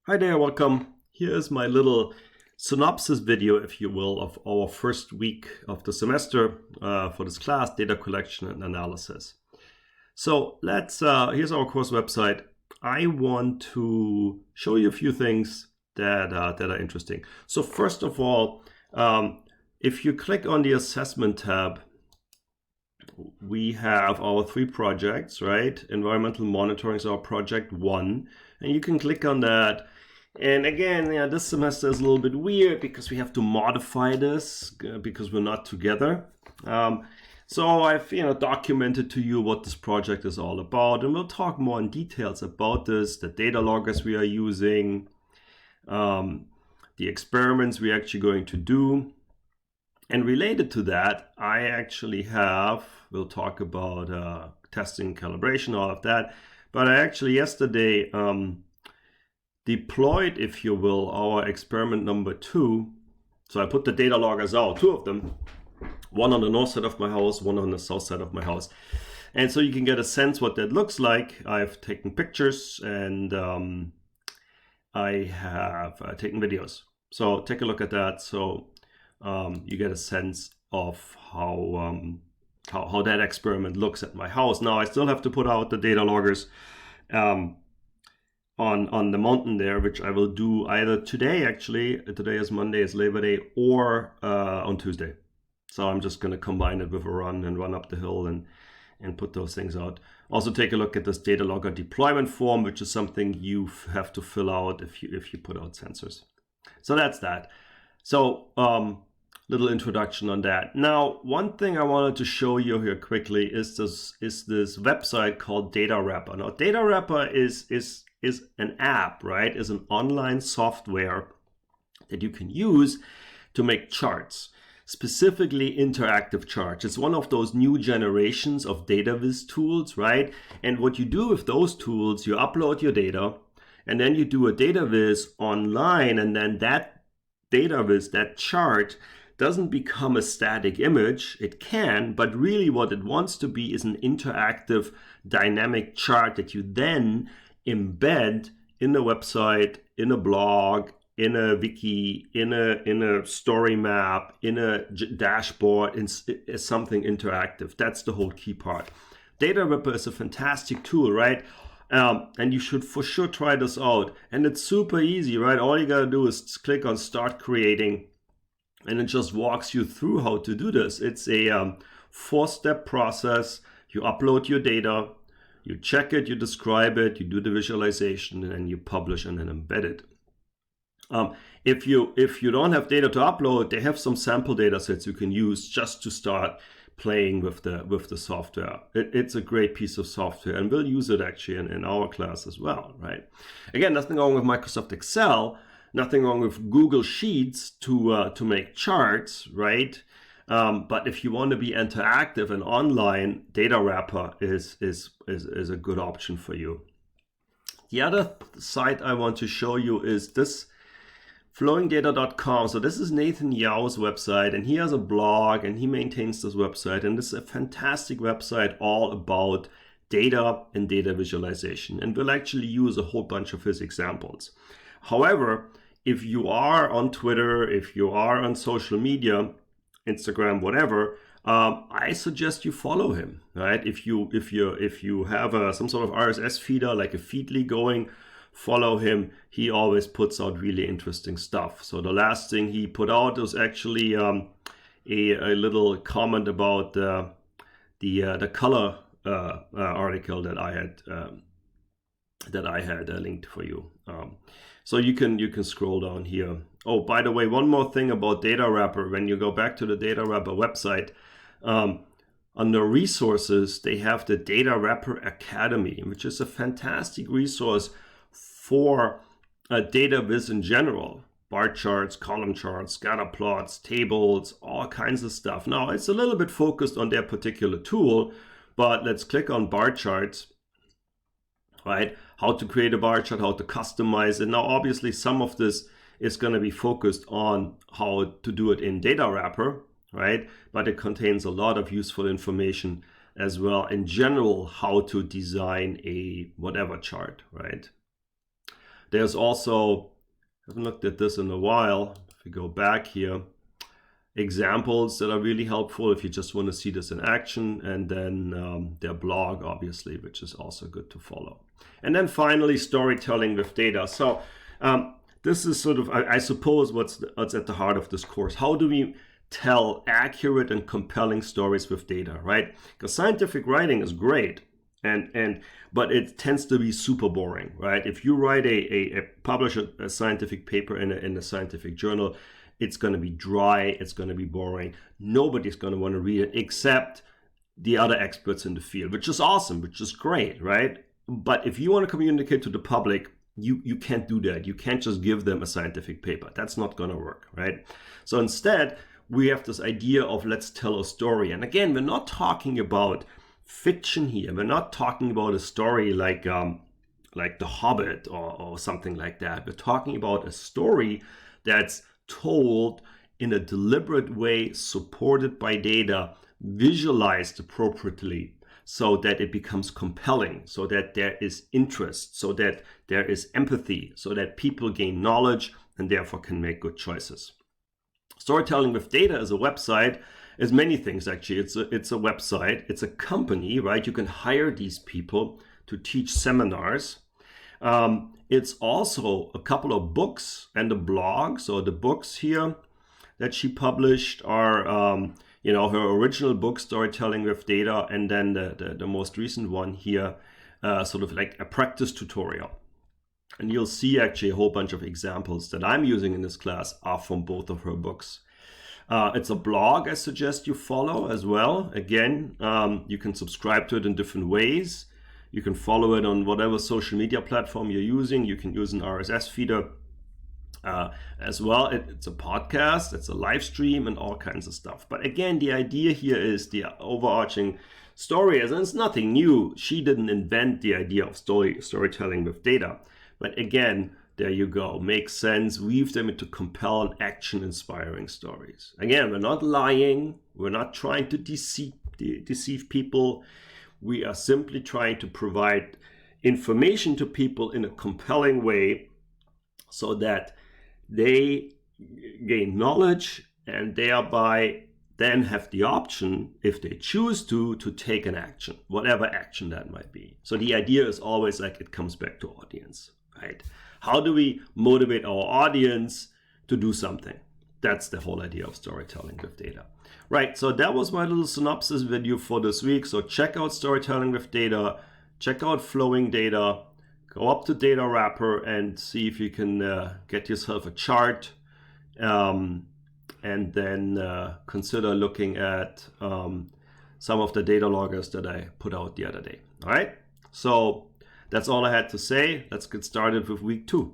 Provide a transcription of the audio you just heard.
Hi there, welcome. Here's my little synopsis video, if you will, of our first week of the semester for this class, data collection and analysis. So here's our course website. I want to show you a few things that are interesting. So first of all, if you click on the assessment tab, we have our 3 projects, right? Environmental monitoring is our project 1, and you can click on that. And again, this semester is a little bit weird because we have to modify this because we're not together. So I've documented to you what this project is all about, and we'll talk more in details about this, the data loggers we are using, the experiments we're actually going to do. And related to that, we'll talk about testing, calibration, all of that. But I actually yesterday deployed, if you will, our experiment number 2. So I put the data loggers out, 2 of them, one on the north side of my house, one on the south side of my house. And so you can get a sense what that looks like. I've taken pictures and I have taken videos. So take a look at that. So you get a sense of how that experiment looks at my house. Now I still have to put out the data loggers on the mountain there, which I will do either today, today is Monday, it's Labor Day, or on Tuesday. So I'm just going to combine it with a run and run up the hill and put those things out. Also take a look at this data logger deployment form, which is something you have to fill out if you put out sensors. So that's that. So little introduction on that. Now, one thing I wanted to show you here quickly is this website called Data Wrapper. Now, Data Wrapper is an app, right? Is an online software that you can use to make charts, specifically interactive charts. It's one of those new generations of data viz tools, right? And what you do with those tools, you upload your data, and then you do a data viz online, and then that data viz, that chart, doesn't become a static image. It can, but really what it wants to be is an interactive dynamic chart that you then embed in a website, in a blog, in a wiki, in a story map, in a dashboard, in something interactive. That's the whole key part. Data Wrapper is a fantastic tool, right? And you should for sure try this out. And it's super easy, right? All you gotta do is click on Start Creating, and it just walks you through how to do this. It's a 4-step process. You upload your data, you check it, you describe it, you do the visualization, and then you publish and then embed it. If you don't have data to upload, they have some sample data sets you can use just to start playing with the software. It's a great piece of software, and we'll use it actually in our class as well, right? Again, nothing wrong with Microsoft Excel, nothing wrong with Google Sheets to make charts, right? But if you want to be interactive and online, Data Wrapper is a good option for you. The other site I want to show you is this flowingdata.com. So this is Nathan Yao's website, and he has a blog and he maintains this website, and this is a fantastic website all about data and data visualization, and we'll actually use a whole bunch of his examples. However, if you are on Twitter, if you are on social media, Instagram, whatever, I suggest you follow him, right? If you have some sort of RSS feeder, like a Feedly going, follow him. He always puts out really interesting stuff. So the last thing he put out was actually a little comment about the color article that I had linked for you. So you can scroll down here. Oh, by the way, one more thing about Data Wrapper. When you go back to the Data Wrapper website, under resources, they have the Data Wrapper Academy, which is a fantastic resource for data viz in general. Bar charts, column charts, scatter plots, tables, all kinds of stuff. Now, it's a little bit focused on their particular tool, but let's click on bar charts, right? How to create a bar chart, how to customize it. Now, obviously, some of this is going to be focused on how to do it in Data Wrapper, right? But it contains a lot of useful information as well in general, how to design a whatever chart, right? There's also, I haven't looked at this in a while, if we go back here, examples that are really helpful if you just want to see this in action, and then their blog, obviously, which is also good to follow. And then finally, storytelling with data. So this is sort of, I suppose, what's at the heart of this course. How do we tell accurate and compelling stories with data, right? Because scientific writing is great, but it tends to be super boring, right? If you write publish a scientific paper in a scientific journal, it's going to be dry, it's going to be boring. Nobody's going to want to read it except the other experts in the field, which is awesome, which is great, right? But if you want to communicate to the public, you can't do that. You can't just give them a scientific paper. That's not going to work, right? So instead, we have this idea of let's tell a story. And again, we're not talking about fiction here. We're not talking about a story like The Hobbit or something like that. We're talking about a story that's told in a deliberate way, supported by data, visualized appropriately, so that it becomes compelling, so that there is interest, so that there is empathy, so that people gain knowledge and therefore can make good choices. Storytelling with data is a website, is many things actually. It's a website, it's a company, right? You can hire these people to teach seminars. It's also a couple of books and a blog. So the books here that she published are her original book, Storytelling with Data, and then the most recent one here, sort of like a practice tutorial. And you'll see actually a whole bunch of examples that I'm using in this class are from both of her books. It's a blog I suggest you follow as well. Again, you can subscribe to it in different ways. You can follow it on whatever social media platform you're using. You can use an RSS feeder as well. It's a podcast, it's a live stream, and all kinds of stuff. But again, the idea here is the overarching story, and it's nothing new. She didn't invent the idea of storytelling with data. But again, there you go. Makes sense. Weave them into compelling, action-inspiring stories. Again, we're not lying. We're not trying to deceive people. We are simply trying to provide information to people in a compelling way so that they gain knowledge and thereby then have the option, if they choose to take an action, whatever action that might be. So the idea is always like it comes back to audience, right? How do we motivate our audience to do something? That's the whole idea of storytelling with data. Right, so that was my little synopsis video for this week. So check out Storytelling with Data, check out Flowing Data, go up to Data Wrapper and see if you can get yourself a chart, and then consider looking at some of the data loggers that I put out the other day. All right, so that's all I had to say. Let's get started with week 2.